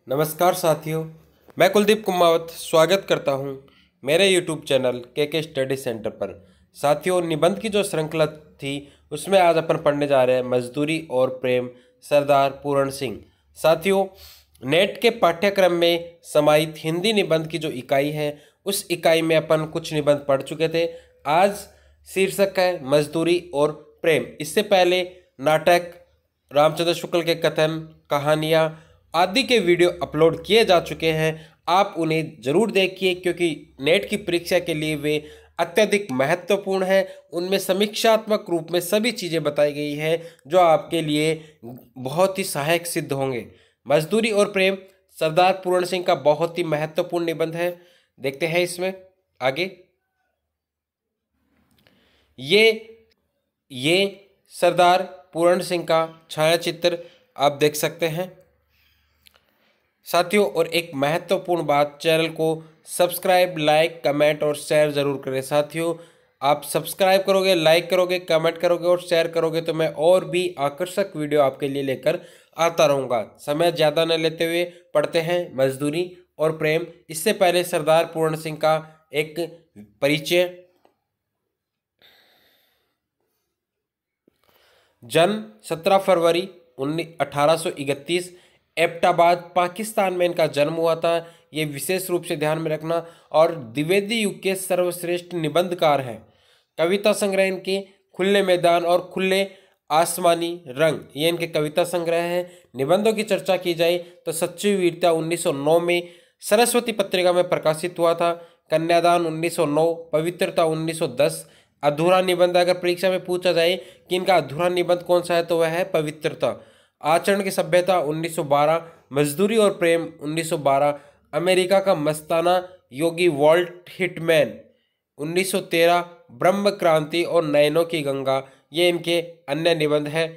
नमस्कार साथियों, मैं कुलदीप कुमावत स्वागत करता हूं मेरे YouTube चैनल के स्टडी सेंटर पर। साथियों, निबंध की जो श्रृंखला थी उसमें आज अपन पढ़ने जा रहे हैं मजदूरी और प्रेम, सरदार पूरण सिंह। साथियों, नेट के पाठ्यक्रम में समाहित हिंदी निबंध की जो इकाई है उस इकाई में अपन कुछ निबंध पढ़ चुके थे। आज शीर्षक है मजदूरी और प्रेम। इससे पहले नाटक, रामचंद्र शुक्ल के कथन, कहानियाँ आदि के वीडियो अपलोड किए जा चुके हैं। आप उन्हें जरूर देखिए क्योंकि नेट की परीक्षा के लिए वे अत्यधिक महत्वपूर्ण है। उनमें समीक्षात्मक रूप में सभी चीज़ें बताई गई हैं जो आपके लिए बहुत ही सहायक सिद्ध होंगे। मजदूरी और प्रेम सरदार पूरण सिंह का बहुत ही महत्वपूर्ण निबंध है। देखते हैं इसमें आगे। ये सरदार पूरण सिंह का छायाचित्र आप देख सकते हैं। साथियों, और एक महत्वपूर्ण बात, चैनल को सब्सक्राइब, लाइक, कमेंट और शेयर ज़रूर करें। साथियों, आप सब्सक्राइब करोगे, लाइक करोगे, कमेंट करोगे और शेयर करोगे तो मैं और भी आकर्षक वीडियो आपके लिए लेकर आता रहूँगा। समय ज़्यादा न लेते हुए पढ़ते हैं मजदूरी और प्रेम। इससे पहले सरदार पूरण सिंह का एक परिचय। जन्म 17 फरवरी 1831 एबटाबाद, पाकिस्तान में इनका जन्म हुआ था। ये विशेष रूप से ध्यान में रखना। और द्विवेदी युग के सर्वश्रेष्ठ निबंधकार हैं। कविता संग्रह इनके खुले मैदान और खुले आसमानी रंग, ये इनके कविता संग्रह हैं। निबंधों की चर्चा की जाए तो सच्ची वीरता 1909 में सरस्वती पत्रिका में प्रकाशित हुआ था। कन्यादान 1909, पवित्रता 1910। अधूरा निबंध, अगर परीक्षा में पूछा जाए कि इनका अधूरा निबंध कौन सा है तो वह है पवित्रता। आचरण की सभ्यता 1912, मजदूरी और प्रेम 1912, अमेरिका का मस्ताना योगी वॉल्ट हिटमैन 1913, ब्रह्म क्रांति और नयनों की गंगा, ये इनके अन्य निबंध हैं।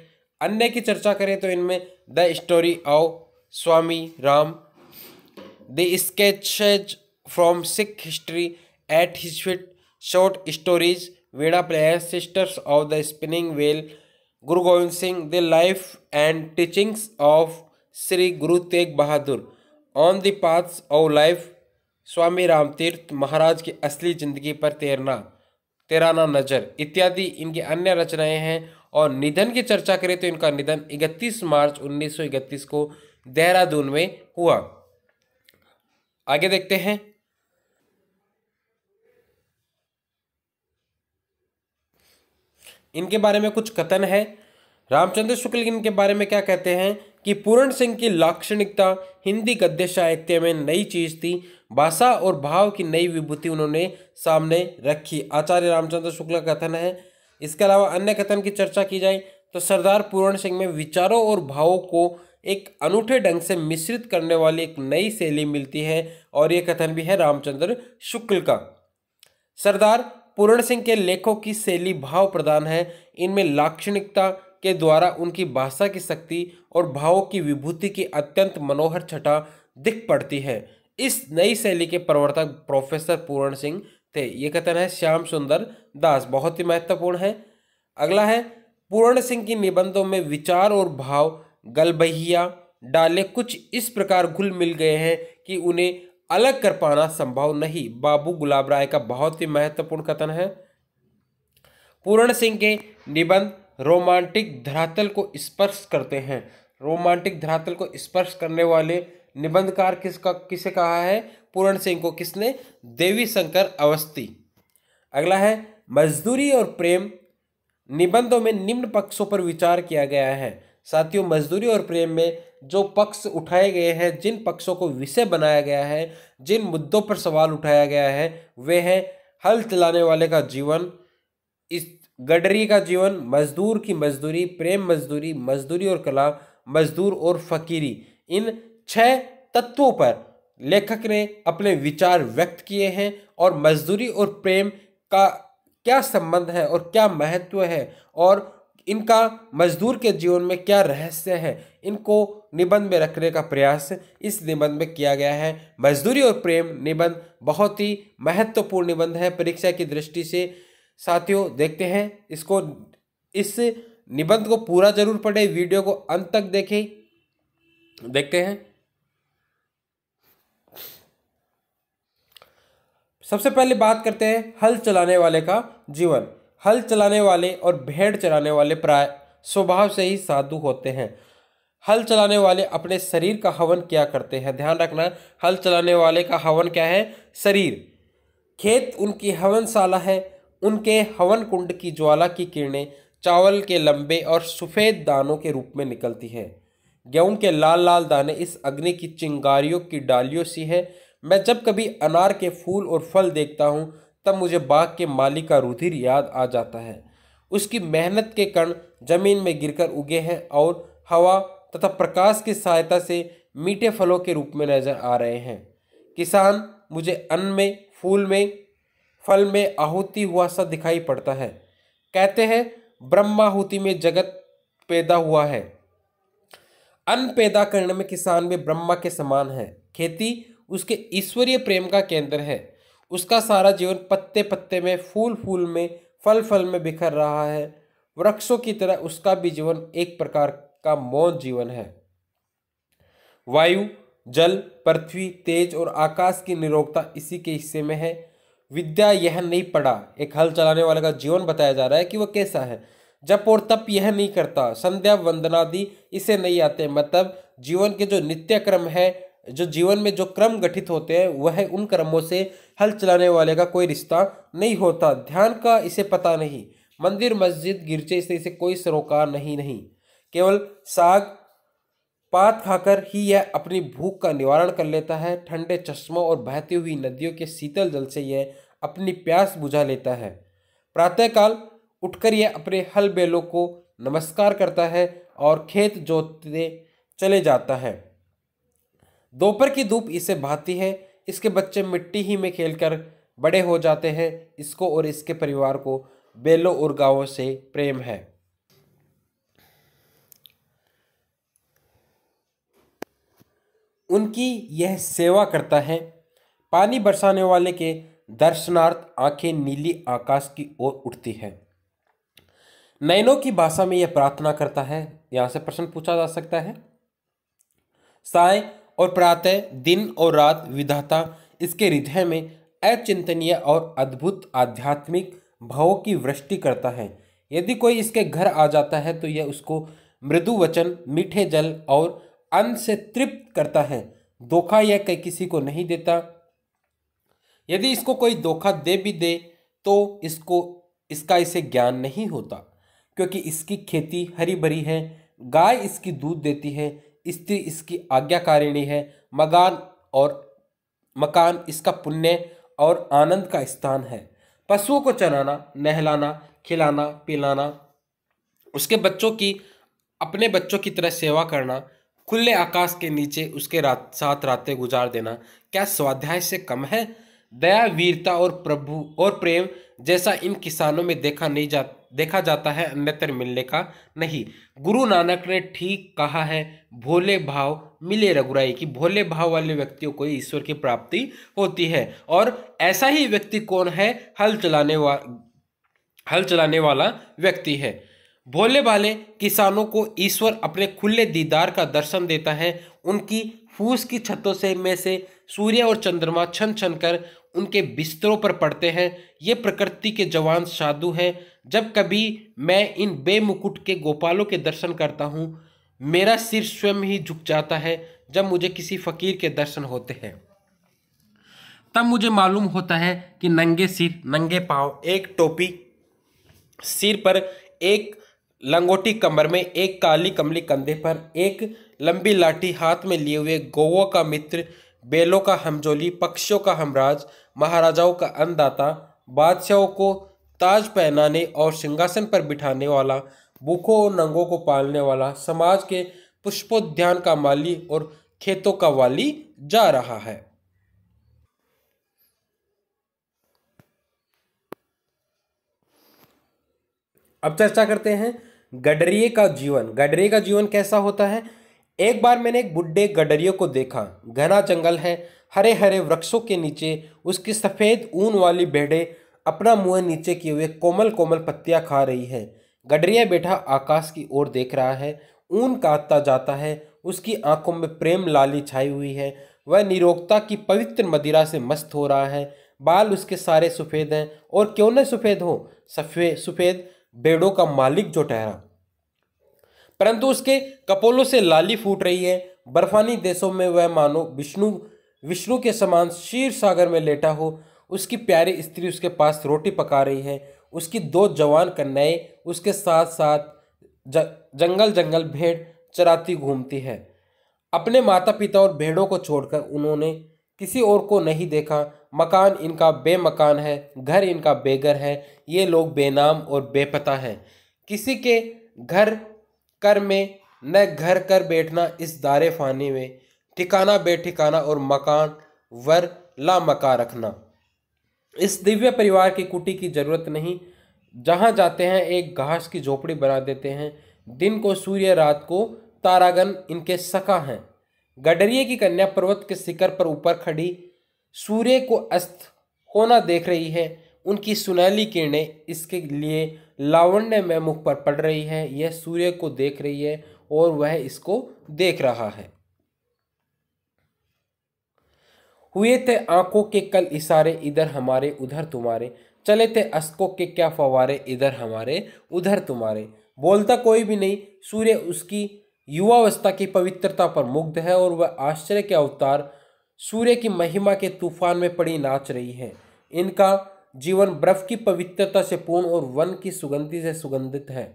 अन्य की चर्चा करें तो इनमें the story of Swami Ram, the sketches from Sikh history at his feet, short stories, veena players, sisters of the spinning wheel, Guru Gobind Singh, the life and teachings of Shri Guru Tegh Bahadur, on the paths of life, Swami Ramtirtha Maharaj की असली जिंदगी पर तेराना नजर इत्यादि इनकी अन्य रचनाएं हैं। और निधन की चर्चा करें तो इनका निधन 31 मार्च 1931 को देहरादून में हुआ। आगे देखते हैं। इनके बारे में कुछ कथन है। रामचंद्र शुक्ल इनके बारे में क्या कहते हैं कि पूरण सिंह की लाक्षणिकता हिंदी गद्य साहित्य में नई चीज थी। भाषा और भाव की नई विभूति उन्होंने सामने रखी, आचार्य रामचंद्र शुक्ल का कथन है। इसके अलावा अन्य कथन की चर्चा की जाए तो सरदार पूरण सिंह में विचारों और भावों को एक अनूठे ढंग से मिश्रित करने वाली एक नई शैली मिलती है, और ये कथन भी है रामचंद्र शुक्ल का। सरदार पूरण सिंह के लेखों की शैली भाव प्रधान है। इनमें लाक्षणिकता के द्वारा उनकी भाषा की शक्ति और भावों की विभूति की अत्यंत मनोहर छटा दिख पड़ती है। इस नई शैली के प्रवर्तक प्रोफेसर पूरण सिंह थे। ये कथन है श्याम सुंदर दास, बहुत ही महत्वपूर्ण है। अगला है, पूरण सिंह की निबंधों में विचार और भाव गलबहिया डाले कुछ इस प्रकार घुल मिल गए हैं कि उन्हें अलग कर पाना संभव नहीं। बाबू गुलाब राय का बहुत ही महत्वपूर्ण कथन है। पूरण सिंह के निबंध रोमांटिक धरातल को स्पर्श करते हैं। रोमांटिक धरातल को स्पर्श करने वाले निबंधकार किसे कहा है? पूरण सिंह को। किसने? देवी शंकर अवस्थी। अगला है, मजदूरी और प्रेम निबंधों में निम्न पक्षों पर विचार किया गया है। साथियों, मजदूरी और प्रेम में जो पक्ष उठाए गए हैं, जिन पक्षों को विषय बनाया गया है, जिन मुद्दों पर सवाल उठाया गया है, वे हैं हल चलाने वाले का जीवन, इस गडरी का जीवन, मजदूर की मजदूरी, प्रेम मजदूरी, मजदूरी और कला, मजदूर और फकीरी। इन 6 तत्वों पर लेखक ने अपने विचार व्यक्त किए हैं। और मजदूरी और प्रेम का क्या संबंध है और क्या महत्व है और इनका मजदूर के जीवन में क्या रहस्य है, इनको निबंध में रखने का प्रयास इस निबंध में किया गया है। मजदूरी और प्रेम निबंध बहुत ही महत्वपूर्ण निबंध है परीक्षा की दृष्टि से। साथियों, देखते हैं इसको, इस निबंध को पूरा जरूर पढ़ें, वीडियो को अंत तक देखें। देखते हैं। सबसे पहले बात करते हैं हल चलाने वाले का जीवन। हल चलाने वाले और भेड़ चराने वाले प्राय स्वभाव से ही साधु होते हैं। हल चलाने वाले अपने शरीर का हवन क्या करते हैं? ध्यान रखना, हल चलाने वाले का हवन क्या है? शरीर। खेत उनकी हवनशाला है। उनके हवन कुंड की ज्वाला की किरणें चावल के लंबे और सफ़ेद दानों के रूप में निकलती है। गेहूं के लाल लाल दाने इस अग्नि की चिंगारियों की डालियों सी है। मैं जब कभी अनार के फूल और फल देखता हूँ तब मुझे बाग के माली का रुधिर याद आ जाता है। उसकी मेहनत के कण जमीन में गिरकर उगे हैं और हवा तथा प्रकाश की सहायता से मीठे फलों के रूप में नजर आ रहे हैं। किसान मुझे अन्न में, फूल में, फल में आहुति हुआ सा दिखाई पड़ता है। कहते हैं ब्रह्माहुति में जगत पैदा हुआ है। अन्न पैदा करने में किसान में ब्रह्मा के समान है। खेती उसके ईश्वरीय प्रेम का केंद्र है। उसका सारा जीवन पत्ते पत्ते में, फूल फूल में, फल फल में बिखर रहा है। वृक्षों की तरह उसका भी जीवन एक प्रकार का मौन जीवन है। वायु, जल, पृथ्वी, तेज और आकाश की निरोगता इसी के हिस्से में है। विद्या यह नहीं पढ़ा। एक हल चलाने वाले का जीवन बताया जा रहा है कि वह कैसा है। जप और तप यह नहीं करता। संध्या वंदनादि इसे नहीं आते। मतलब जीवन के जो नित्य क्रम है, जो जीवन में जो क्रम गठित होते हैं, वह उन क्रमों से हल चलाने वाले का कोई रिश्ता नहीं होता। ध्यान का इसे पता नहीं। मंदिर, मस्जिद, गिरजे से इसे कोई सरोकार नहीं। केवल साग पात खाकर ही यह अपनी भूख का निवारण कर लेता है। ठंडे चश्मों और बहती हुई नदियों के शीतल जल से यह अपनी प्यास बुझा लेता है। प्रातःकाल उठकर यह अपने हल बैलों को नमस्कार करता है और खेत जोतते चले जाता है। दोपहर की धूप इसे भाती है। इसके बच्चे मिट्टी ही में खेलकर बड़े हो जाते हैं। इसको और इसके परिवार को बैलों और गायों से प्रेम है। उनकी यह सेवा करता है। पानी बरसाने वाले के दर्शनार्थ आंखें नीली आकाश की ओर उठती है। नयनों की भाषा में यह प्रार्थना करता है। यहां से प्रश्न पूछा जा सकता है। साय और प्रातः, दिन और रात विधाता इसके हृदय में अचिंतनीय और अद्भुत आध्यात्मिक भावों की वृष्टि करता है। यदि कोई इसके घर आ जाता है तो यह उसको मृदु वचन, मीठे जल और अन्न से तृप्त करता है। धोखा यह कहीं किसी को नहीं देता। यदि इसको कोई धोखा दे भी दे तो इसका इसे ज्ञान नहीं होता, क्योंकि इसकी खेती हरी भरी है। गाय इसकी दूध देती है। स्त्री इसकी आज्ञाकारिणी है। मकान इसका पुण्य और आनंद का स्थान है। पशुओं को चराना, नहलाना, खिलाना, पिलाना, उसके बच्चों की अपने बच्चों की तरह सेवा करना, खुले आकाश के नीचे उसके साथ रातें गुजार देना क्या स्वाध्याय से कम है? दया, वीरता और प्रभु और प्रेम जैसा इन किसानों में देखा जाता है, अन्यत्र मिलने का नहीं। गुरु नानक ने ठीक कहा है, भोले भाव मिले रघुराई, की भोले भाव वाले व्यक्तियों को ईश्वर की प्राप्ति होती है। और ऐसा ही व्यक्ति कौन है? हल चलाने वाला व्यक्ति है। भोले भाले किसानों को ईश्वर अपने खुले दीदार का दर्शन देता है। उनकी फूस की छतों में से सूर्य और चंद्रमा छन छन कर उनके बिस्तरों पर पड़ते हैं। ये प्रकृति के जवान साधु हैं। जब कभी मैं इन बेमुकुट के गोपालों के दर्शन करता हूँ, मेरा सिर स्वयं ही झुक जाता है। जब मुझे किसी फकीर के दर्शन होते हैं तब मुझे मालूम होता है कि नंगे सिर, नंगे पांव, एक टोपी सिर पर, एक लंगोटी कमर में, एक काली कमली कंधे पर, एक लंबी लाठी हाथ में लिए हुए गौओं का मित्र, बैलों का हमजोली, पक्षियों का हमराज, महाराजाओं का अन्नदाता, बादशाहों को ताज पहनाने और सिंहासन पर बिठाने वाला, भूखों और नंगों को पालने वाला, समाज के पुष्पोद्यान का माली और खेतों का वाली जा रहा है। अब चर्चा करते हैं गडरिये का जीवन। गडरिये का जीवन कैसा होता है? एक बार मैंने एक बुढ़े गडरिये को देखा। घना जंगल है, हरे हरे वृक्षों के नीचे उसकी सफ़ेद ऊन वाली भेड़ें अपना मुंह नीचे किए हुए कोमल कोमल पत्तियां खा रही है। गडरिया बैठा आकाश की ओर देख रहा है। ऊन काटता जाता है। उसकी आंखों में प्रेम लाली छाई हुई है। वह निरोगता की पवित्र मदिरा से मस्त हो रहा है। बाल उसके सारे सफ़ेद हैं, और क्यों न सफ़ेद हो, सफ़ेद भेड़ों का मालिक जो ठहरा। परंतु उसके कपोलों से लाली फूट रही है। बर्फानी देशों में वह मानो विष्णु विष्णु के समान क्षीर सागर में लेटा हो। उसकी प्यारी स्त्री उसके पास रोटी पका रही है। उसकी दो जवान कन्याएं उसके साथ साथ जंगल जंगल भेड़ चराती घूमती है। अपने माता पिता और भेड़ों को छोड़कर उन्होंने किसी और को नहीं देखा। मकान इनका बेमकान है, घर इनका बेघर है। ये लोग बेनाम और बेपता हैं। किसी के घर कर में न घर कर बैठना इस दारे फानी में, ठिकाना बेठिकाना और मकान वर ला मका रखना। इस दिव्य परिवार की कुटी की जरूरत नहीं। जहाँ जाते हैं एक घास की झोपड़ी बना देते हैं। दिन को सूर्य, रात को तारागण इनके सखा हैं। गडरिये की कन्या पर्वत के शिखर पर ऊपर खड़ी सूर्य को अस्त होना देख रही है। उनकी सुनहली किरणें इसके लिए लावण्य में मुख पर पड़ रही है। यह सूर्य को देख रही है और वह इसको देख रहा है। हुए थे आंखों के कल इशारे, इधर हमारे उधर तुम्हारे। चले थे अश्कों के क्या फवारे, इधर हमारे उधर तुम्हारे। बोलता कोई भी नहीं। सूर्य उसकी युवावस्था की पवित्रता पर मुग्ध है और वह आश्चर्य के अवतार सूर्य की महिमा के तूफान में पड़ी नाच रही है। इनका जीवन बर्फ की पवित्रता से पूर्ण और वन की सुगंधि से सुगंधित है।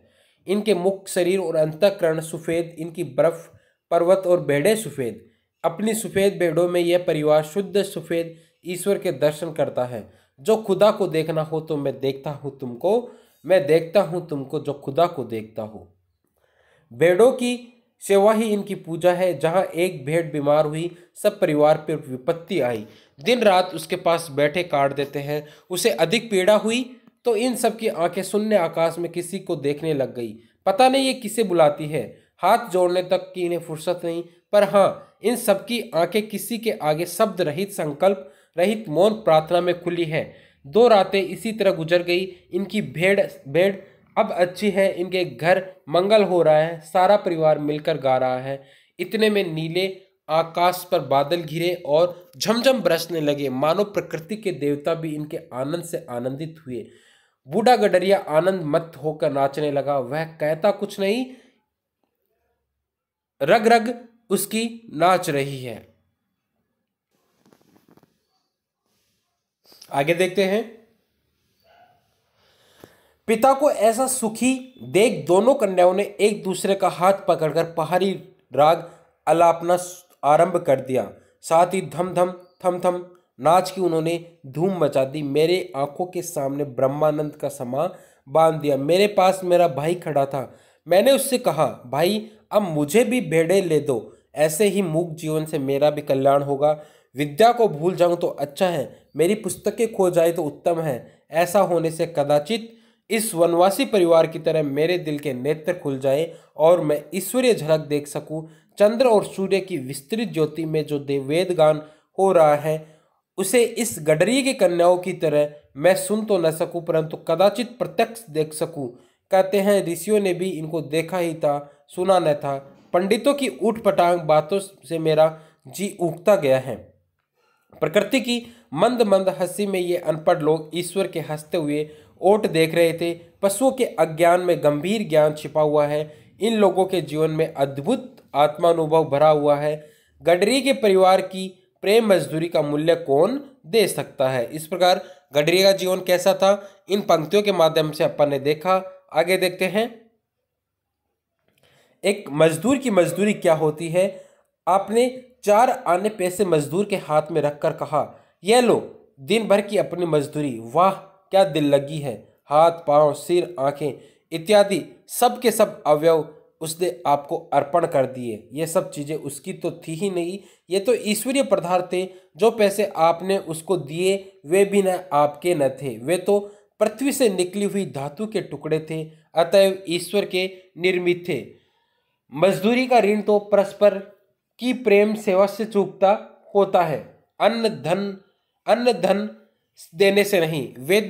इनके मुख, शरीर और अंतःकरण सफ़ेद, इनकी बर्फ, पर्वत और भेड़ें सफ़ेद। अपनी सफ़ेद भेड़ों में यह परिवार शुद्ध सफ़ेद ईश्वर के दर्शन करता है। जो खुदा को देखना हो तो मैं देखता हूँ तुमको, मैं देखता हूँ तुमको जो खुदा को देखता हो। भेड़ों की सेवा ही इनकी पूजा है। जहाँ एक भेड़ बीमार हुई, सब परिवार पर विपत्ति आई। दिन रात उसके पास बैठे काट देते हैं। उसे अधिक पीड़ा हुई तो इन सब की आंखें शून्य आकाश में किसी को देखने लग गई। पता नहीं ये किसे बुलाती है। हाथ जोड़ने तक की इन्हें फुर्सत नहीं। पर हाँ, इन सबकी आंखें किसी के आगे शब्द रहित, संकल्प रहित मौन प्रार्थना में खुली है। 2 रातें इसी तरह गुजर गई। इनकी भेड़ भेड़ अब अच्छी है। इनके घर मंगल हो रहा है। सारा परिवार मिलकर गा रहा है। इतने में नीले आकाश पर बादल घिरे और झमझम बरसने लगे। मानो प्रकृति के देवता भी इनके आनंद से आनंदित हुए। बूढ़ा गडरिया आनंद मत होकर नाचने लगा। वह कहता कुछ नहीं, रग रग उसकी नाच रही है। आगे देखते हैं। पिता को ऐसा सुखी देख दोनों कन्याओं ने एक दूसरे का हाथ पकड़कर पहाड़ी राग आलापना आरंभ कर दिया। साथ ही धम धम थम थम नाच की उन्होंने धूम मचा दी। मेरे आंखों के सामने ब्रह्मानंद का समा बांध दिया। मेरे पास मेरा भाई खड़ा था। मैंने उससे कहा, भाई अब मुझे भी भेड़े ले दो। ऐसे ही मूक जीवन से मेरा भी कल्याण होगा। विद्या को भूल जाऊं तो अच्छा है, मेरी पुस्तकें खो जाए तो उत्तम है। ऐसा होने से कदाचित इस वनवासी परिवार की तरह मेरे दिल के नेत्र खुल जाए और मैं ईश्वरीय झलक देख सकूं। चंद्र और सूर्य की विस्तृत ज्योति में जो वेद गान हो रहा है उसे इस गडरी की कन्याओं की तरह मैं सुन तो न सकूं परंतु कदाचित प्रत्यक्ष देख सकूं। कहते हैं ऋषियों ने भी इनको देखा ही था, सुना न था। पंडितों की ऊटपटांग बातों से मेरा जी उगता गया है। प्रकृति की मंद मंद हंसी में ये अनपढ़ लोग ईश्वर के हंसते हुए ओट देख रहे थे। पशुओं के अज्ञान में गंभीर ज्ञान छिपा हुआ है। इन लोगों के जीवन में अद्भुत आत्मानुभव भरा हुआ है। गडरी के परिवार की प्रेम मजदूरी का मूल्य कौन दे सकता है। इस प्रकार गडरी का जीवन कैसा था, इन पंक्तियों के माध्यम से अपन ने देखा। आगे देखते हैं। एक मजदूर की मजदूरी क्या होती है। आपने 4 आने पैसे मजदूर के हाथ में रखकर कहा, यह लो दिन भर की अपनी मजदूरी। वाह क्या दिल लगी है। हाथ, पांव, सिर, आंखें इत्यादि सब के सब अवयव उसने आपको अर्पण कर दिए। ये सब चीज़ें उसकी तो थी ही नहीं, ये तो ईश्वरीय पदार्थ थे। जो पैसे आपने उसको दिए वे भी न आपके न थे, वे तो पृथ्वी से निकली हुई धातु के टुकड़े थे, अतएव ईश्वर के निर्मित थे। मजदूरी का ऋण तो परस्पर की प्रेम सेवा से चूकता होता है, अन्न धन देने से नहीं। वे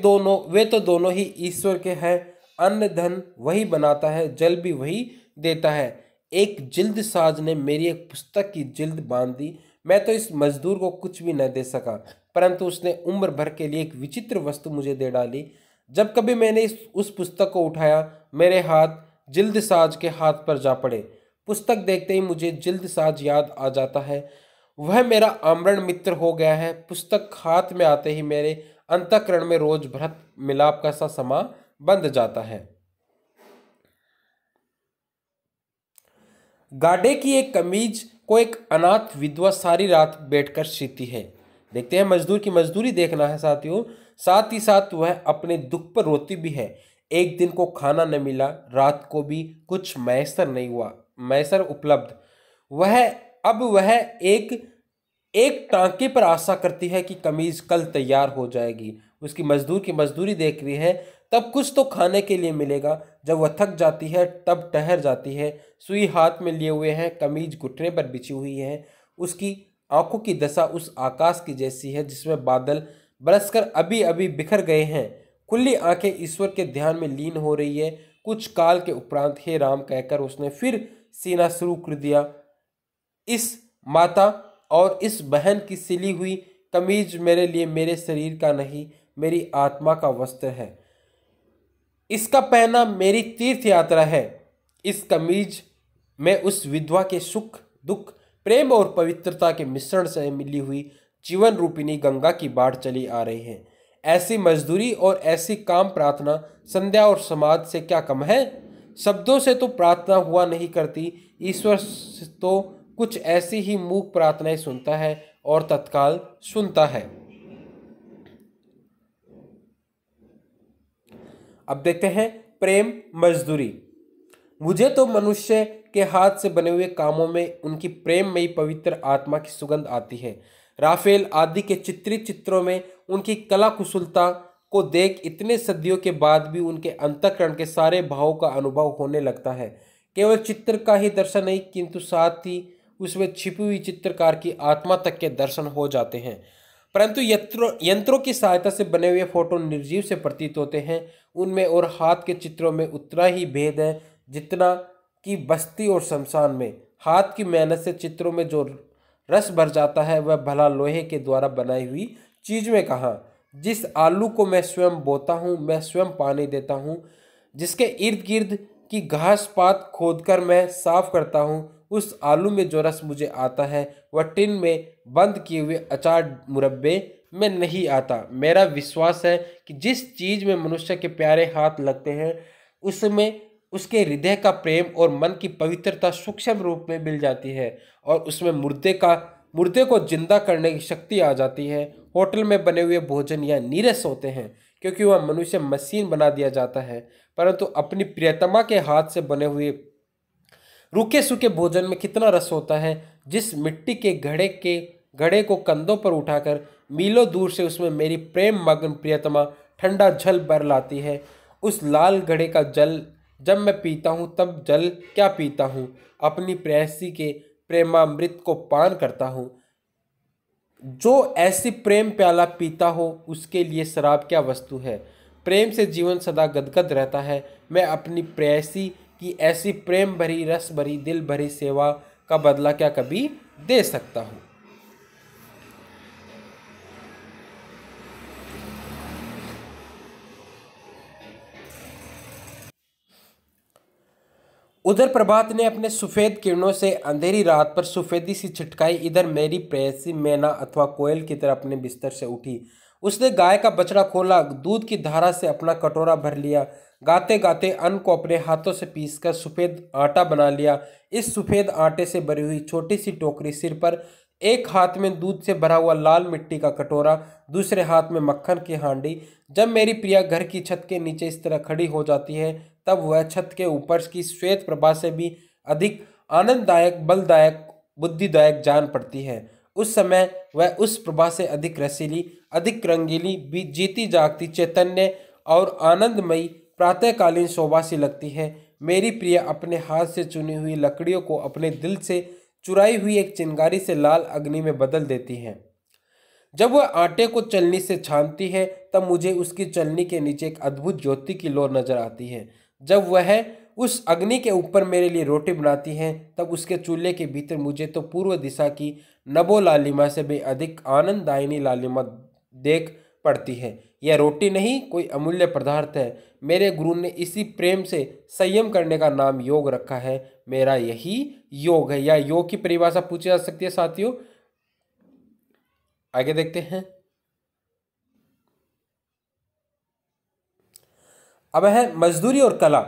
तो दोनों ही ईश्वर के हैं। अन्न धन वही बनाता है, जल भी वही देता है। एक जिल्द साज ने मेरी एक पुस्तक की जिल्द बांध दी। मैं तो इस मजदूर को कुछ भी न दे सका। परंतु उसने उम्र भर के लिए एक विचित्र वस्तु मुझे दे डाली। जब कभी मैंने उस पुस्तक को उठाया, मेरे हाथ जिल्द साज के हाथ पर जा पड़े। पुस्तक देखते ही मुझे जिल्द साज याद आ जाता है। वह मेरा आमरण मित्र हो गया है। पुस्तक हाथ में आते ही मेरे अंतःकरण में रोज भरत मिलाप का सा समा बंध जाता है। गाढ़े की एक कमीज को एक अनाथ विधवा सारी रात बैठकर सीती है। देखते हैं मजदूर की मजदूरी देखना है साथियों। साथ ही साथ वह अपने दुख पर रोती भी है। एक दिन को खाना न मिला, रात को भी कुछ मैसर नहीं हुआ, मैसर उपलब्ध। वह एक टांके पर आशा करती है कि कमीज कल तैयार हो जाएगी। उसकी मजदूर की मजदूरी देख रही है, तब कुछ तो खाने के लिए मिलेगा। जब वह थक जाती है तब ठहर जाती है। सुई हाथ में लिए हुए है, कमीज घुटने पर बिछी हुई है। उसकी आंखों की दशा उस आकाश की जैसी है जिसमें बादल बरसकर अभी अभी बिखर गए हैं। खुली आंखें ईश्वर के ध्यान में लीन हो रही है। कुछ काल के उपरांत हे राम कहकर उसने फिर सीना शुरू कर दिया। इस माता और इस बहन की सिली हुई कमीज मेरे लिए मेरे शरीर का नहीं, मेरी आत्मा का वस्त्र है। इसका पहना मेरी तीर्थ यात्रा है। इस कमीज में उस विधवा के सुख दुख, प्रेम और पवित्रता के मिश्रण से मिली हुई जीवन रूपिणी गंगा की बाढ़ चली आ रही है। ऐसी मजदूरी और ऐसी काम प्रार्थना संध्या और समाज से क्या कम है। शब्दों से तो प्रार्थना हुआ नहीं करती, ईश्वर तो कुछ ऐसी ही मूक प्रार्थनाएं सुनता है और तत्काल सुनता है। अब देखते हैं प्रेम मजदूरी। मुझे तो मनुष्य के हाथ से बने हुए कामों में उनकी प्रेममयी पवित्र आत्मा की सुगंध आती है। राफेल आदि के चित्रित चित्रों में उनकी कला कुशलता को देख इतने सदियों के बाद भी उनके अंतःकरण के सारे भावों का अनुभव होने लगता है। केवल चित्र का ही दर्शन नहीं, किंतु साथ ही उसमें छिपी हुई चित्रकार की आत्मा तक के दर्शन हो जाते हैं। परंतु यंत्रों की सहायता से बने हुए फोटो निर्जीव से प्रतीत होते हैं। उनमें और हाथ के चित्रों में उतना ही भेद है जितना कि बस्ती और शमशान में। हाथ की मेहनत से चित्रों में जो रस भर जाता है वह भला लोहे के द्वारा बनाई हुई चीज में कहाँ। जिस आलू को मैं स्वयं बोता हूँ, मैं स्वयं पानी देता हूँ, जिसके इर्द गिर्द की घास पात खोदकर मैं साफ करता हूँ, उस आलू में जो रस मुझे आता है वह टिन में बंद किए हुए अचार मुरब्बे में नहीं आता। मेरा विश्वास है कि जिस चीज में मनुष्य के प्यारे हाथ लगते हैं उसमें उसके हृदय का प्रेम और मन की पवित्रता सूक्ष्म रूप में मिल जाती है और उसमें मुर्दे को जिंदा करने की शक्ति आ जाती है। होटल में बने हुए भोजन या नीरस होते हैं क्योंकि वह मनुष्य मशीन बना दिया जाता है, परंतु अपनी प्रियतमा के हाथ से बने हुए रूखे सूखे भोजन में कितना रस होता है। जिस मिट्टी के घड़े को कंधों पर उठाकर मीलों दूर से उसमें मेरी प्रेम मग्न प्रियतमा ठंडा जल भर लाती है, उस लाल घड़े का जल जब मैं पीता हूँ तब जल क्या पीता हूँ, अपनी प्रेयसी के प्रेमामृत को पान करता हूँ। जो ऐसी प्रेम प्याला पीता हो उसके लिए शराब क्या वस्तु है। प्रेम से जीवन सदा गदगद रहता है। मैं अपनी प्रेयसी की ऐसी प्रेम भरी रस भरी दिल भरी सेवा का बदला क्या कभी दे सकता हूँ। उधर प्रभात ने अपने सफेद किरणों से अंधेरी रात पर सफेदी सी छिटकाई। इधर मेरी प्रेयसी मैना अथवा कोयल की तरह अपने बिस्तर से उठी। उसने गाय का बछड़ा खोला, दूध की धारा से अपना कटोरा भर लिया, गाते गाते अन्न को अपने हाथों से पीसकर सफेद आटा बना लिया। इस सफेद आटे से भरी हुई छोटी सी टोकरी सिर पर, एक हाथ में दूध से भरा हुआ लाल मिट्टी का कटोरा, दूसरे हाथ में मक्खन की हांडी। जब मेरी प्रिया घर की छत के नीचे इस तरह खड़ी हो जाती है तब वह छत के ऊपर की श्वेत प्रभा से भी अधिक आनंददायक, बलदायक, बुद्धिदायक जान पड़ती है। उस समय वह उस प्रभा से अधिक रसीली, अधिक रंगीली, भी जीती जागती, चैतन्य और आनंदमयी प्रातःकालीन शोभा सी लगती है। मेरी प्रिया अपने हाथ से चुनी हुई लकड़ियों को अपने दिल से चुराई हुई एक चिंगारी से लाल अग्नि में बदल देती है। जब वह आटे को चलनी से छानती है तब मुझे उसकी चलनी के नीचे एक अद्भुत ज्योति की लौ नजर आती है। जब वह उस अग्नि के ऊपर मेरे लिए रोटी बनाती है तब उसके चूल्हे के भीतर मुझे तो पूर्व दिशा की नभो लालिमा से भी अधिक आनंददायिनी लालिमा देख पड़ती है। यह रोटी नहीं, कोई अमूल्य पदार्थ है। मेरे गुरु ने इसी प्रेम से संयम करने का नाम योग रखा है। मेरा यही योग है। या योग की परिभाषा पूछी जा सकती है साथियों। आगे देखते हैं। अब है मजदूरी और कला।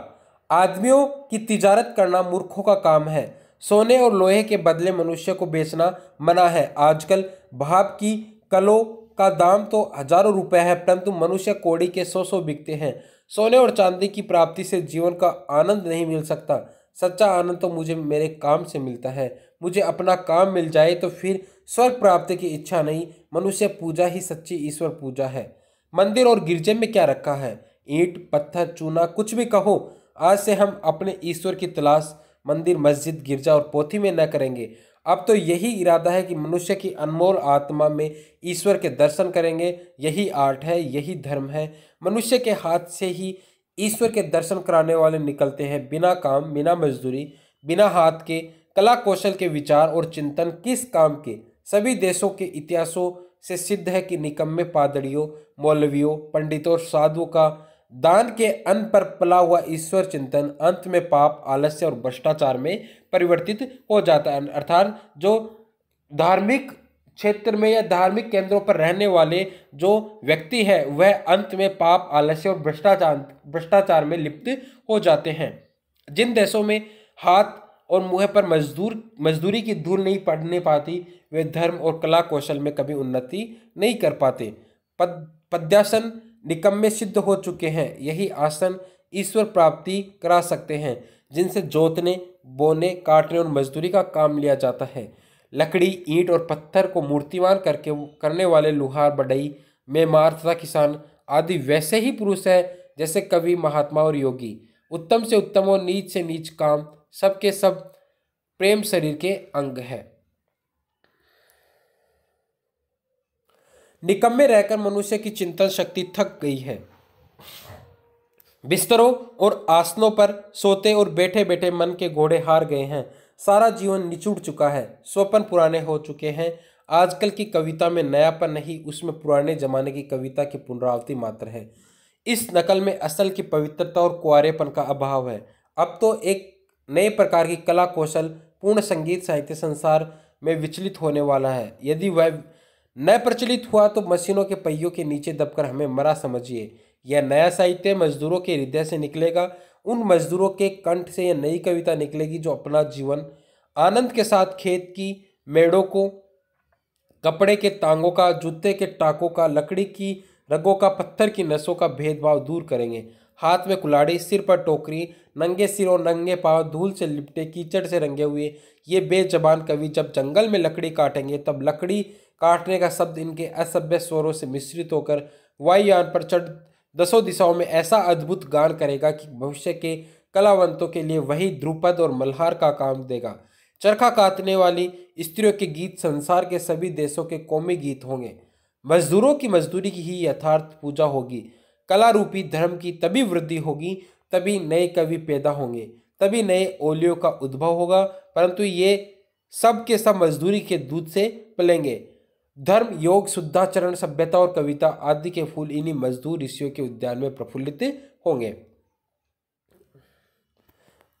आदमियों की तिजारत करना मूर्खों का काम है। सोने और लोहे के बदले मनुष्य को बेचना मना है। आजकल भाप की कलों का दाम तो हजारों रुपए है, परंतु मनुष्य कौड़ी के सौ सौ बिकते हैं। सोने और चांदी की प्राप्ति से जीवन का आनंद नहीं मिल सकता। सच्चा आनंद तो मुझे मेरे काम से मिलता है। मुझे अपना काम मिल जाए तो फिर स्वर्ग प्राप्ति की इच्छा नहीं, मनुष्य पूजा ही सच्ची ईश्वर पूजा है। मंदिर और गिरजे में क्या रखा है? ईंट, पत्थर, चूना, कुछ भी कहो। आज से हम अपने ईश्वर की तलाश मंदिर, मस्जिद, गिरजा और पोथी में न करेंगे। अब तो यही इरादा है कि मनुष्य की अनमोल आत्मा में ईश्वर के दर्शन करेंगे। यही आर्ट है, यही धर्म है। मनुष्य के हाथ से ही ईश्वर के दर्शन कराने वाले निकलते हैं। बिना काम, बिना मजदूरी, बिना हाथ के कला कौशल के विचार और चिंतन किस काम के? सभी देशों के इतिहासों से सिद्ध है कि निकम्मे पादरियों, मौलवियों, पंडितों और साधुओं का दान के अन्न पर पला हुआ ईश्वर चिंतन अंत में पाप, आलस्य और भ्रष्टाचार में परिवर्तित हो जाता है। अर्थात जो धार्मिक क्षेत्र में या धार्मिक केंद्रों पर रहने वाले जो व्यक्ति है वह अंत में पाप, आलस्य और भ्रष्टाचार में लिप्त हो जाते हैं। जिन देशों में हाथ और मुंह पर मजदूरी की धूल नहीं पड़ने पाती, वे धर्म और कला कौशल में कभी उन्नति नहीं कर पाते। पद्यासन निकम्मे सिद्ध हो चुके हैं। यही आसन ईश्वर प्राप्ति करा सकते हैं, जिनसे जोतने, बोने, काटने और मजदूरी का काम लिया जाता है। लकड़ी, ईंट और पत्थर को मूर्तिमान करने वाले लुहार, बढ़ई, मेमार तथा किसान आदि वैसे ही पुरुष है जैसे कवि, महात्मा और योगी। उत्तम से उत्तम और नीच से नीच काम सबके सब प्रेम शरीर के अंग है। निकम्मे रहकर मनुष्य की चिंतन शक्ति थक गई है। बिस्तरों और आसनों पर सोते और बैठे बैठे मन के घोड़े हार गए हैं। सारा जीवन निचुड़ चुका है। स्वप्न पुराने हो चुके हैं। आजकल की कविता में नयापन नहीं, उसमें पुराने जमाने की कविता की पुनरावृत्ति मात्र है। इस नकल में असल की पवित्रता और कुंवारेपन का अभाव है। अब तो एक नए प्रकार की कला कौशल पूर्ण संगीत साहित्य संसार में विचलित होने वाला है। यदि वह न प्रचलित हुआ तो मशीनों के पहियों के नीचे दबकर हमें मरा समझिए। यह नया साहित्य मजदूरों के हृदय से निकलेगा। उन मजदूरों के कंठ से यह नई कविता निकलेगी जो अपना जीवन आनंद के साथ खेत की मेड़ों को, कपड़े के तांगों का, जूते के टाकों का, लकड़ी की रगों का, पत्थर की नसों का भेदभाव दूर करेंगे। हाथ में कुल्हाड़ी, सिर पर टोकरी, नंगे सिर और नंगे पांव, धूल से लिपटे, कीचड़ से रंगे हुए ये बेजबान कवि जब जंगल में लकड़ी काटेंगे तब लकड़ी काटने का शब्द इनके असभ्य स्वरों से मिश्रित होकर वायुयान पर चढ़ दसों दिशाओं में ऐसा अद्भुत गान करेगा कि भविष्य के कलावंतों के लिए वही ध्रुपद और मल्हार का काम देगा। चरखा काटने वाली स्त्रियों के गीत संसार के सभी देशों के कौमी गीत होंगे। मजदूरों की मजदूरी की ही यथार्थ पूजा होगी। कला रूपी धर्म की तभी वृद्धि होगी, तभी नए कवि पैदा होंगे, तभी नए ओलियों का उद्भव होगा। परंतु ये सब के सब मजदूरी के दूध से पलेंगे। धर्म, योग, शुद्धाचरण, सभ्यता और कविता आदि के फूल इन्हीं मजदूर ऋषियों के उद्यान में प्रफुल्लित होंगे।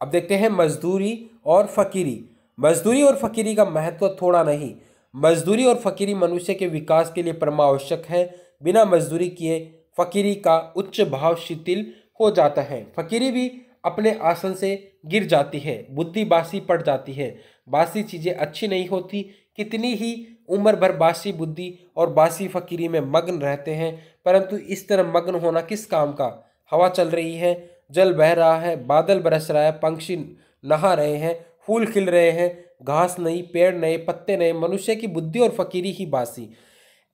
अब देखते हैं मजदूरी और फकीरी। मजदूरी और फकीरी का महत्व थोड़ा नहीं। मजदूरी और फकीरी मनुष्य के विकास के लिए परमावश्यक है। बिना मजदूरी किए फकीरी का उच्च भाव शिथिल हो जाता है। फकीरी भी अपने आसन से गिर जाती है। बुद्धि बासी पड़ जाती है। बासी चीजें अच्छी नहीं होती। कितनी ही उम्र भर बासी बुद्धि और बासी फकीरी में मग्न रहते हैं, परंतु इस तरह मग्न होना किस काम का? हवा चल रही है, जल बह रहा है, बादल बरस रहा है, पंछी नहा रहे हैं, फूल खिल रहे हैं, घास नहीं, पेड़ नए, पत्ते नए, मनुष्य की बुद्धि और फकीरी ही बासी।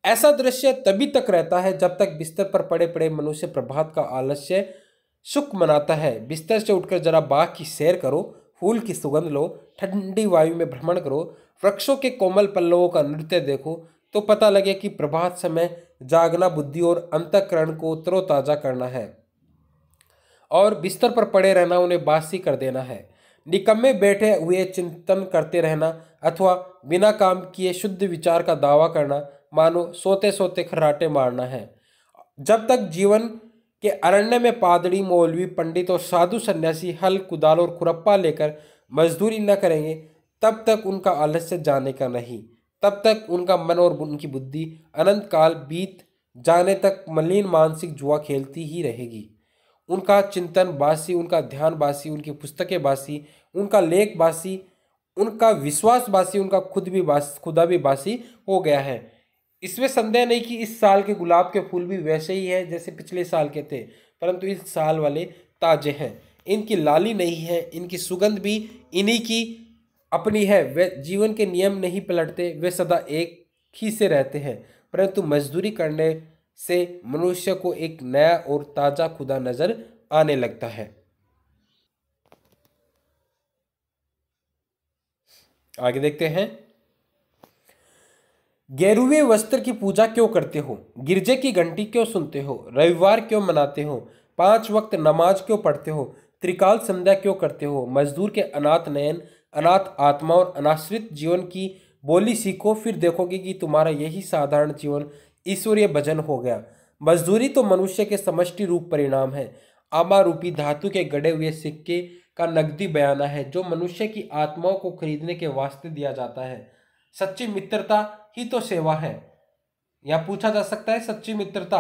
ऐसा दृश्य तभी तक रहता है जब तक बिस्तर पर पड़े पड़े मनुष्य प्रभात का आलस्य सुख मनाता है। बिस्तर से उठकर जरा बाग की सैर करो, फूल की सुगंध लो, ठंडी वायु में भ्रमण करो, वृक्षों के कोमल पल्लवों का नृत्य देखो, तो पता लगे कि प्रभात समय जागना बुद्धि और अंतःकरण को तरोताजा करना है और बिस्तर पर पड़े रहना उन्हें बासी कर देना है। निकम्मे बैठे हुए चिंतन करते रहना अथवा बिना काम किए शुद्ध विचार का दावा करना मानो सोते सोते खर्राटे मारना है। जब तक जीवन के अरण्य में पादरी, मौलवी, पंडित और साधु सन्यासी हल, कुदाल और खुरप्पा लेकर मजदूरी न करेंगे, तब तक उनका आलस्य जाने का नहीं। तब तक उनका मन और उनकी बुद्धि अनंत काल बीत जाने तक मलिन मानसिक जुआ खेलती ही रहेगी। उनका चिंतन बासी, उनका ध्यान बासी, उनकी पुस्तकें बासी, उनका लेख बासी, उनका विश्वास बासी, उनका खुदा भी बासी हो गया है। इसमें संदेह नहीं कि इस साल के गुलाब के फूल भी वैसे ही है जैसे पिछले साल के थे, परंतु इस साल वाले ताजे हैं। इनकी लाली नहीं है, इनकी सुगंध भी इन्हीं की अपनी है। वे जीवन के नियम नहीं पलटते, वे सदा एक ही से रहते हैं, परंतु मजदूरी करने से मनुष्य को एक नया और ताजा खुदा नजर आने लगता है। आगे देखते हैं। गेरुए वस्त्र की पूजा क्यों करते हो? गिरजे की घंटी क्यों सुनते हो? रविवार क्यों मनाते हो? 5 वक्त नमाज क्यों पढ़ते हो? त्रिकाल संध्या क्यों करते हो? मजदूर के अनाथ नयन, अनाथ आत्मा और अनाश्रित जीवन की बोली सीखो, फिर देखोगे कि तुम्हारा यही साधारण जीवन ईश्वरीय भजन हो गया। मजदूरी तो मनुष्य के समष्टि रूप परिणाम है। आमा रूपी धातु के गढ़े हुए सिक्के का नकदी बयाना है जो मनुष्य की आत्माओं को खरीदने के वास्ते दिया जाता है। सच्ची मित्रता ही तो सेवा है। यह पूछा जा सकता है, सच्ची मित्रता,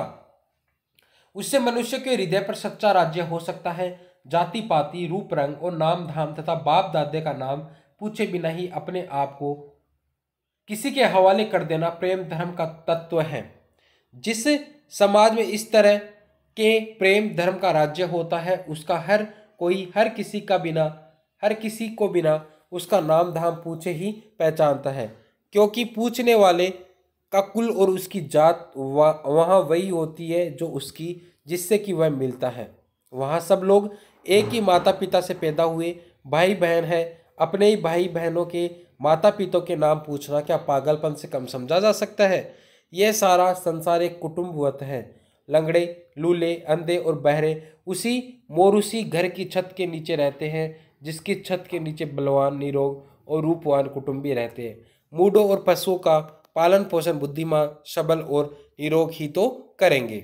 उससे मनुष्य के हृदय पर सच्चा राज्य हो सकता है। जाति पाति, रूप रंग और नाम धाम तथा बाप दादे का नाम पूछे बिना ही अपने आप को किसी के हवाले कर देना प्रेम धर्म का तत्व है। जिस समाज में इस तरह के प्रेम धर्म का राज्य होता है, उसका हर किसी को बिना उसका नाम धाम पूछे ही पहचानता है, क्योंकि पूछने वाले का कुल और उसकी जात वहाँ वही होती है जो उसकी, जिससे कि वह मिलता है। वहाँ सब लोग एक ही माता पिता से पैदा हुए भाई बहन हैं। अपने ही भाई बहनों के माता पिता के नाम पूछना क्या पागलपन से कम समझा जा सकता है? यह सारा संसार एक कुटुंबवत है। लंगड़े, लूले, अंधे और बहरे उसी मोरूसी घर की छत के नीचे रहते हैं, जिसकी छत के नीचे बलवान, निरोग और रूपवान कुटुंबी रहते हैं। मूढ़ों और पशुओं का पालन पोषण बुद्धिमान, सबल और निरोग ही तो करेंगे।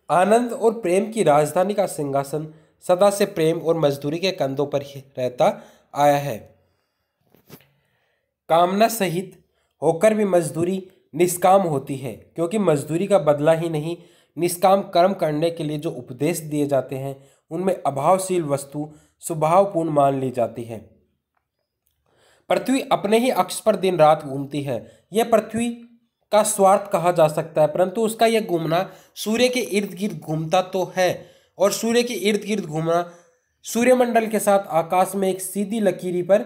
आनंद और प्रेम की राजधानी का सिंहासन सदा से प्रेम और मजदूरी के कंधों पर ही रहता आया है। कामना सहित होकर भी मजदूरी निष्काम होती है, क्योंकि मजदूरी का बदला ही नहीं, निष्काम कर्म करने के लिए जो उपदेश दिए जाते हैं उनमें अभावशील वस्तु स्वभावपूर्ण मान ली जाती है। पृथ्वी अपने ही अक्ष पर दिन रात घूमती है। यह पृथ्वी का स्वार्थ कहा जा सकता है, परंतु उसका यह घूमना सूर्य के इर्द गिर्द घूमता तो है, और सूर्य के इर्द गिर्द घूमना सूर्यमंडल के साथ आकाश में एक सीधी लकीरी पर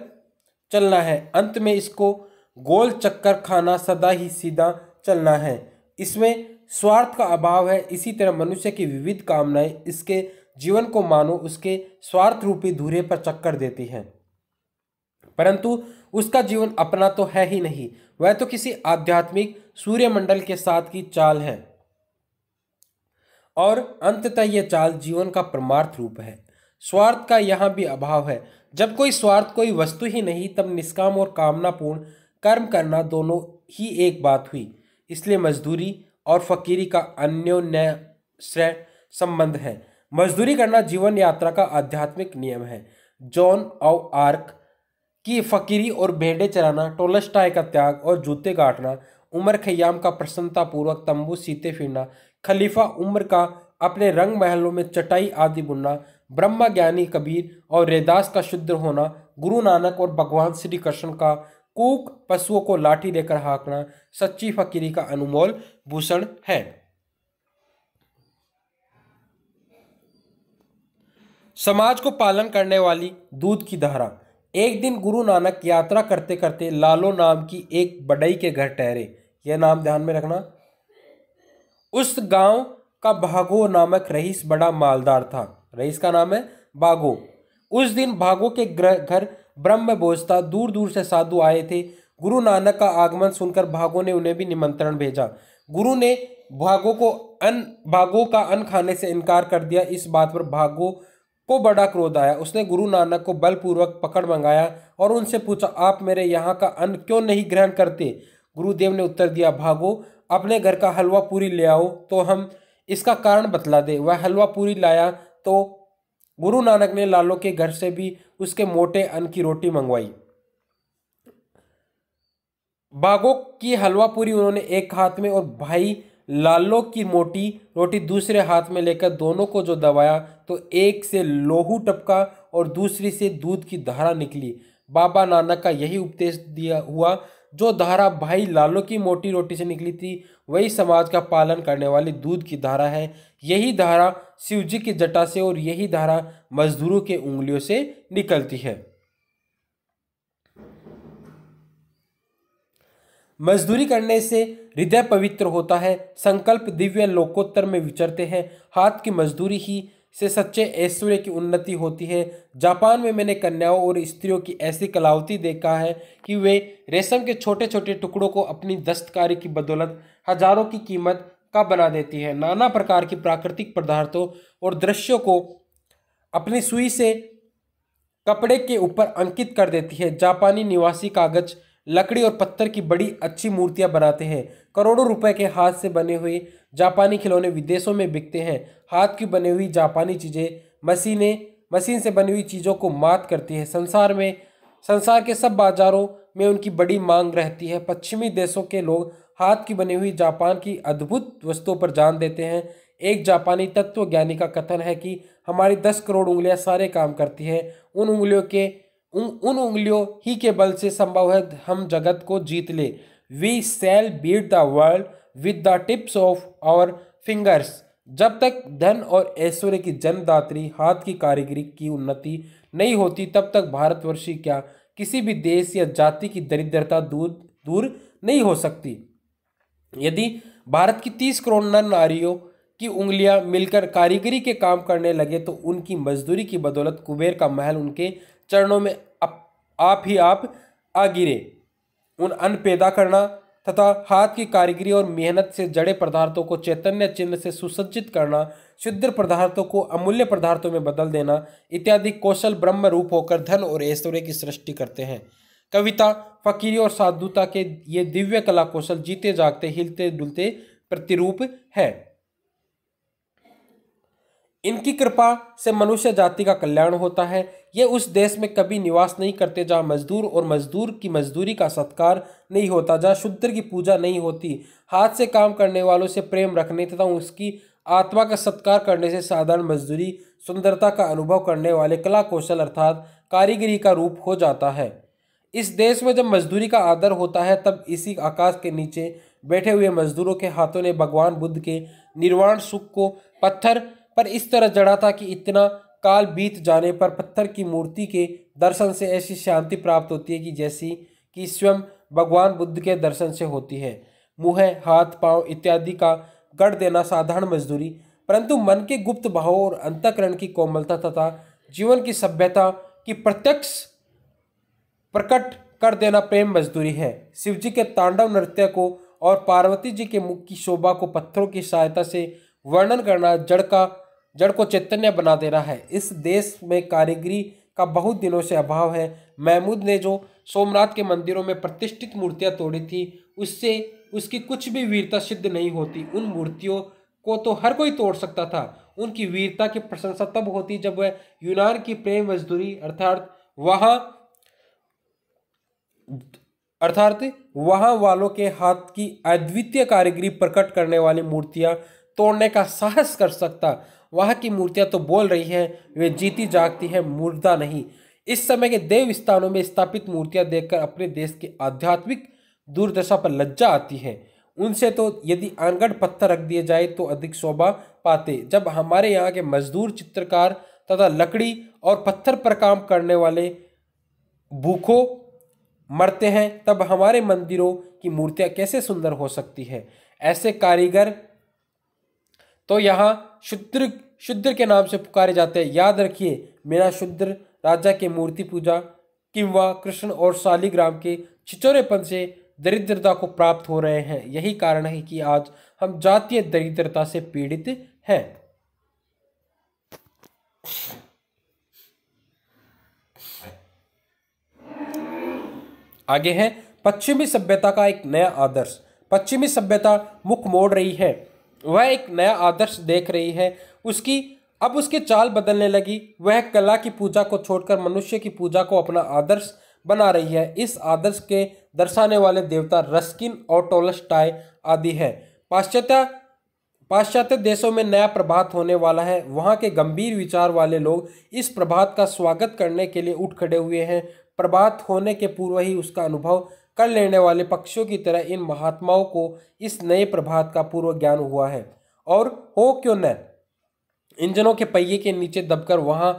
चलना है। अंत में इसको गोल चक्कर खाना, सदा ही सीधा चलना है। इसमें स्वार्थ का अभाव है। इसी तरह मनुष्य की विविध कामनाएं इसके जीवन को मानो उसके स्वार्थ रूपी धुरे पर चक्कर देती हैं, परंतु उसका जीवन अपना तो है ही नहीं, वह तो किसी आध्यात्मिक सूर्यमंडल के साथ की चाल है, और अंततः यह चाल जीवन का परमार्थ रूप है। स्वार्थ का यहाँ भी अभाव है। जब कोई स्वार्थ, कोई वस्तु ही नहीं, तब निष्काम और कामनापूर्ण कर्म करना दोनों ही एक बात हुई। इसलिए मजदूरी और फकीरी का अन्योन्याश्रय संबंध है। मजदूरी करना जीवन यात्रा का आध्यात्मिक नियम है। जॉन ऑफ आर्क की फकीरी और भेड़े चराना, टोलस्टॉय का त्याग और जूते गांठना, उमर खयाम का प्रसन्नतापूर्वक तंबू सीते फिरना, खलीफा उम्र का अपने रंग महलों में चटाई आदि बुनना, ब्रह्म ज्ञानी कबीर और रैदास का शुद्ध होना, गुरु नानक और भगवान श्री कृष्ण का कूक पशुओं को लाठी लेकर हाँकना सच्ची फकीरी का अनमोल भूषण है। समाज को पालन करने वाली दूध की धारा। एक दिन गुरु नानक यात्रा करते करते लालो नाम की एक बड़ई के घर ठहरे। यह नाम ध्यान में रखना। उस गांव का भागो नामक रईस बड़ा मालदार था। रईस का नाम है भागो। उस दिन भागो के घर ब्रह्म भोज था। दूर दूर से साधु आए थे। गुरु नानक का आगमन सुनकर भागो ने उन्हें भी निमंत्रण भेजा। गुरु ने भागो का अन्न खाने से इनकार कर दिया। इस बात पर भागो को बड़ा क्रोध आया। उसने गुरु नानक को बलपूर्वक पकड़ मंगाया और उनसे पूछा, आप मेरे यहाँ का अन्न क्यों नहीं ग्रहण करते? गुरुदेव ने उत्तर दिया, भागो अपने घर का हलवा पूरी ले आओ तो हम इसका कारण बतला दे। वह हलवा पूरी लाया तो गुरु नानक ने लालो के घर से भी उसके मोटे अन्न की रोटी मंगवाई। भागो की हलवा पूरी उन्होंने एक हाथ में और भाई लालो की मोटी रोटी दूसरे हाथ में लेकर दोनों को जो दबाया तो एक से लोहू टपका और दूसरी से दूध की धारा निकली। बाबा नानक का यही उपदेश दिया हुआ, जो धारा भाई लालो की मोटी रोटी से निकली थी वही समाज का पालन करने वाली दूध की धारा है। यही धारा शिवजी की जटा से और यही धारा मजदूरों के उंगलियों से निकलती है। मजदूरी करने से हृदय पवित्र होता है, संकल्प दिव्य लोकोत्तर में विचरते हैं। हाथ की मजदूरी ही से सच्चे ऐश्वर्य की उन्नति होती है। जापान में मैंने कन्याओं और स्त्रियों की ऐसी कलावती देखा है कि वे रेशम के छोटे छोटे टुकड़ों को अपनी दस्तकारी की बदौलत हजारों की कीमत का बना देती है। नाना प्रकार की प्राकृतिक पदार्थों और दृश्यों को अपनी सुई से कपड़े के ऊपर अंकित कर देती है। जापानी निवासी कागज, लकड़ी और पत्थर की बड़ी अच्छी मूर्तियां बनाते हैं। करोड़ों रुपए के हाथ से बने हुए जापानी खिलौने विदेशों में बिकते हैं। हाथ की बनी हुई जापानी चीजें मशीन से बनी हुई चीजों को मात करती है। संसार के सब बाजारों में उनकी बड़ी मांग रहती है। पश्चिमी देशों के लोग हाथ की बनी हुई जापान की अद्भुत वस्तुओं पर जान देते हैं। एक जापानी तत्वज्ञानी का कथन है कि हमारी 10 करोड़ उंगलियां सारे काम करती हैं। उन उंगलियों ही के बल से संभव है हम जगत को जीत ले। We shall beat the world with the tips of our fingers. जब तक धन और ऐश्वर्य की जन्मदात्री हाथ की कारीगरी की उन्नति नहीं होती तब तक भारतवर्षी क्या किसी भी देश या जाति की दरिद्रता दूर नहीं हो सकती। यदि भारत की 30 करोड़ नर नारियों की उंगलियां मिलकर कारीगरी के काम करने लगे तो उनकी मजदूरी की बदौलत कुबेर का महल उनके चरणों में आप आ गिरे। उन अन्न पैदा करना तथा हाथ की कारीगरी और मेहनत से जड़े पदार्थों को चैतन्य चिन्ह से सुसज्जित करना, शुद्ध पदार्थों को अमूल्य पदार्थों में बदल देना इत्यादि कौशल ब्रह्म रूप होकर धन और ऐश्वर्य की सृष्टि करते हैं। कविता, फकीरी और साधुता के ये दिव्य कला कौशल जीते जागते हिलते डुलते प्रतिरूप है। इनकी कृपा से मनुष्य जाति का कल्याण होता है। ये उस देश में कभी निवास नहीं करते जहाँ मजदूर और मजदूर की मजदूरी का सत्कार नहीं होता, जहाँ शूद्र की पूजा नहीं होती। हाथ से काम करने वालों से प्रेम रखने तथा उसकी आत्मा का सत्कार करने से साधारण मजदूरी सुंदरता का अनुभव करने वाले कला कौशल अर्थात कारीगरी का रूप हो जाता है। इस देश में जब मजदूरी का आदर होता है तब इसी आकाश के नीचे बैठे हुए मजदूरों के हाथों ने भगवान बुद्ध के निर्वाण सुख को पत्थर पर इस तरह जड़ा था कि इतना काल बीत जाने पर पत्थर की मूर्ति के दर्शन से ऐसी शांति प्राप्त होती है कि जैसी कि स्वयं भगवान बुद्ध के दर्शन से होती है। मुँह, हाथ, पांव इत्यादि का गढ़ देना साधारण मजदूरी, परंतु मन के गुप्त भावों और अंतःकरण की कोमलता तथा जीवन की सभ्यता की प्रत्यक्ष प्रकट कर देना प्रेम मजदूरी है। शिवजी के तांडव नृत्य को और पार्वती जी के मुख की शोभा को पत्थरों की सहायता से वर्णन करना जड़ को चैतन्य बना देना है। इस देश में कारीगरी का बहुत दिनों से अभाव है। महमूद ने जो सोमनाथ के मंदिरों में प्रतिष्ठित मूर्तियां तोड़ी थी उससे उसकी कुछ भी वीरता सिद्ध नहीं होती। उन मूर्तियों को तो हर कोई तोड़ सकता था। उनकी वीरता की प्रशंसा तब होती जब वह यूनान की प्रेम मजदूरी अर्थात वहां वालों के हाथ की अद्वितीय कारीगरी प्रकट करने वाली मूर्तियां तोड़ने का साहस कर सकता। वहां की मूर्तियां तो बोल रही हैं, वे जीती जागती हैं, मुर्दा नहीं। इस समय के देव स्थानों में स्थापित मूर्तियां देखकर अपने देश की आध्यात्मिक दुर्दशा पर लज्जा आती है। उनसे तो यदि आंगड़ पत्थर रख दिए जाए तो अधिक शोभा पाते। जब हमारे यहाँ के मजदूर, चित्रकार तथा लकड़ी और पत्थर पर काम करने वाले भूखों मरते हैं तब हमारे मंदिरों की मूर्तियां कैसे सुंदर हो सकती है। ऐसे कारीगर तो यहाँ शूद्र के नाम से पुकारे जाते हैं। याद रखिए, मेरा शूद्र राजा के मूर्ति पूजा किंवा कृष्ण और शालिग्राम के छिचोरेपन से दरिद्रता को प्राप्त हो रहे हैं। यही कारण है कि आज हम जातीय दरिद्रता से पीड़ित हैं। आगे है पश्चिमी सभ्यता का एक नया आदर्श। पश्चिमी सभ्यता मुख मोड़ रही है, वह एक नया आदर्श देख रही है। अब उसकी चाल बदलने लगी। वह कला की पूजा को छोड़कर मनुष्य की पूजा को अपना आदर्श बना रही है। इस आदर्श के दर्शाने वाले देवता रस्किन और टोल्स्टॉय आदि है। पाश्चात्य देशों में नया प्रभात होने वाला है। वहाँ के गंभीर विचार वाले लोग इस प्रभात का स्वागत करने के लिए उठ खड़े हुए हैं। प्रभात होने के पूर्व ही उसका अनुभव कर लेने वाले पक्षियों की तरह इन महात्माओं को इस नए प्रभात का पूर्व ज्ञान हुआ है। और हो क्यों न, इंजनों के पहिए के नीचे दबकर वहाँ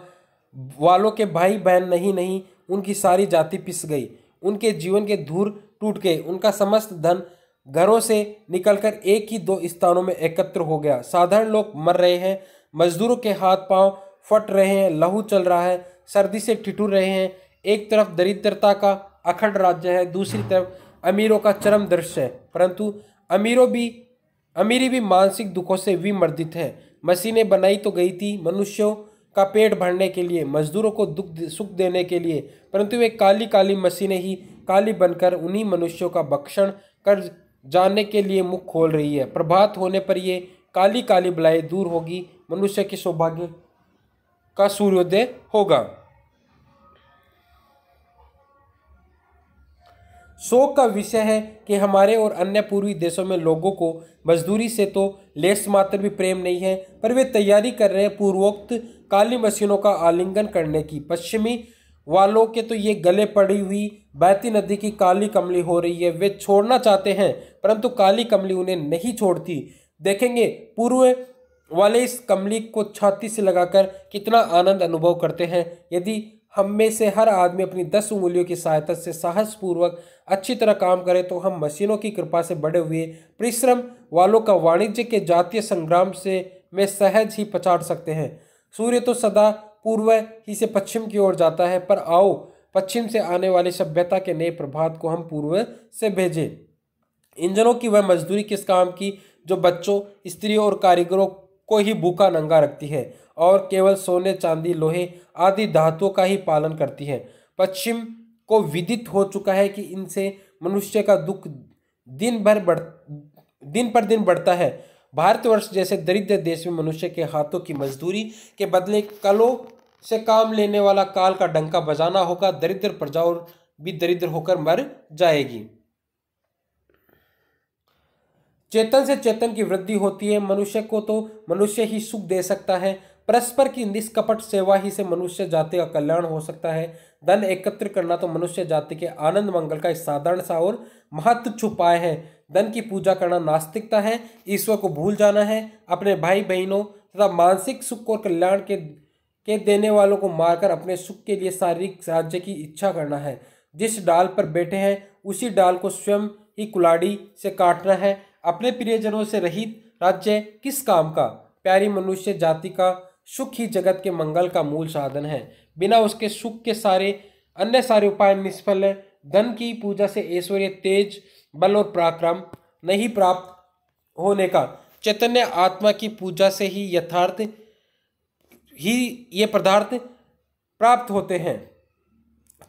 वालों के भाई बहन नहीं, उनकी सारी जाति पिस गई। उनके जीवन के धूर टूट गए। उनका समस्त धन घरों से निकलकर एक ही दो स्थानों में एकत्र हो गया। साधारण लोग मर रहे हैं, मजदूरों के हाथ पांव फट रहे हैं, लहू चल रहा है, सर्दी से ठिठुर रहे हैं। एक तरफ दरिद्रता का अखंड राज्य है, दूसरी तरफ अमीरों का चरम दृश्य है। परंतु अमीरी भी मानसिक दुखों से विमर्दित है। मशीनें बनाई तो गई थी मनुष्यों का पेट भरने के लिए, मजदूरों को सुख देने के लिए, परंतु वे काली काली मशीनें ही काली बनकर उन्हीं मनुष्यों का भक्षण कर जाने के लिए मुख खोल रही है। प्रभात होने पर ये काली काली बलाएं दूर होगी, मनुष्य के सौभाग्य का सूर्योदय होगा। शोक का विषय है कि हमारे और अन्य पूर्वी देशों में लोगों को मजदूरी से तो लेस मात्र भी प्रेम नहीं है, पर वे तैयारी कर रहे हैं पूर्वोक्त काली मशीनों का आलिंगन करने की। पश्चिमी वालों के तो ये गले पड़ी हुई बहती नदी की काली कमली हो रही है। वे छोड़ना चाहते हैं, परंतु काली कमली उन्हें नहीं छोड़ती। देखेंगे पूर्व वाले इस कमली को छाती से लगाकर कितना आनंद अनुभव करते हैं। यदि हम में से हर आदमी अपनी 10 उंगलियों की सहायता से साहसपूर्वक अच्छी तरह काम करे तो हम मशीनों की कृपा से बढ़े हुए परिश्रम वालों का वाणिज्य के जातीय संग्राम में सहज ही पछाड़ सकते हैं। सूर्य तो सदा पूर्व ही से पश्चिम की ओर जाता है, पर आओ पश्चिम से आने वाली सभ्यता के नए प्रभात को हम पूर्व से भेजें। इंजनों की वह मजदूरी किस काम की जो बच्चों, स्त्रियों और कारीगरों को ही भूखा नंगा रखती है और केवल सोने, चांदी, लोहे आदि धातुओं का ही पालन करती है। पश्चिम को विदित हो चुका है कि इनसे मनुष्य का दुख दिन पर दिन बढ़ता है। भारतवर्ष जैसे दरिद्र देश में मनुष्य के हाथों की मजदूरी के बदले कलों से काम लेने वाला काल का डंका बजाना होगा। दरिद्र प्रजा और भी दरिद्र होकर मर जाएगी। चेतन से चेतन की वृद्धि होती है। मनुष्य को तो मनुष्य ही सुख दे सकता है। परस्पर की निष्कपट सेवा ही से मनुष्य जाति का कल्याण हो सकता है। धन एकत्र करना तो मनुष्य जाति के आनंद मंगल का एक साधारण सा और महत्व उपाय है। धन की पूजा करना नास्तिकता है। ईश्वर को भूल जाना है। अपने भाई बहनों तथा मानसिक सुख और कल्याण के देने वालों को मारकर अपने सुख के लिए शारीरिक राज्य की इच्छा करना है। जिस डाल पर बैठे हैं उसी डाल को स्वयं ही कुलाड़ी से काटना है। अपने प्रियजनों से रहित राज्य किस काम का। प्यारी मनुष्य जाति का सुख ही जगत के मंगल का मूल साधन है। बिना उसके सुख के अन्य सारे उपाय निष्फल है। धन की पूजा से ऐश्वर्य, तेज, बल और पराक्रम नहीं प्राप्त होने का। चैतन्य आत्मा की पूजा से ही ये पदार्थ प्राप्त होते हैं।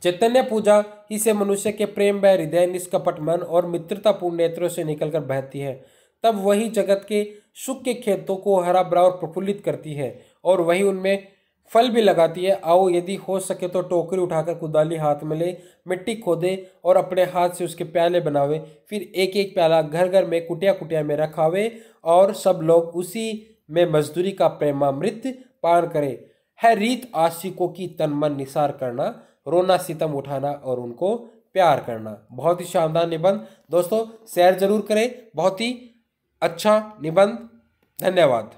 चैतन्य पूजा ही से मनुष्य के प्रेम व हृदय, निष्कपट मन और मित्रतापूर्ण नेत्रों से निकलकर बहती है। तब वही जगत के सुख के खेतों को हरा भरा और प्रफुल्लित करती है और वही उनमें फल भी लगाती है। आओ यदि हो सके तो टोकरी उठाकर कुदाली हाथ में ले मिट्टी खोदे और अपने हाथ से उसके प्याले बनावे। फिर एक एक प्याला घर घर में कुटिया कुटिया में रखावे और सब लोग उसी में मजदूरी का प्रेमामृत पान करें। है रीत आशिकों की तन मन निसार करना, रोना सितम उठाना और उनको प्यार करना। बहुत ही शानदार निबंध दोस्तों, शेयर जरूर करें। बहुत ही अच्छा निबंध। धन्यवाद।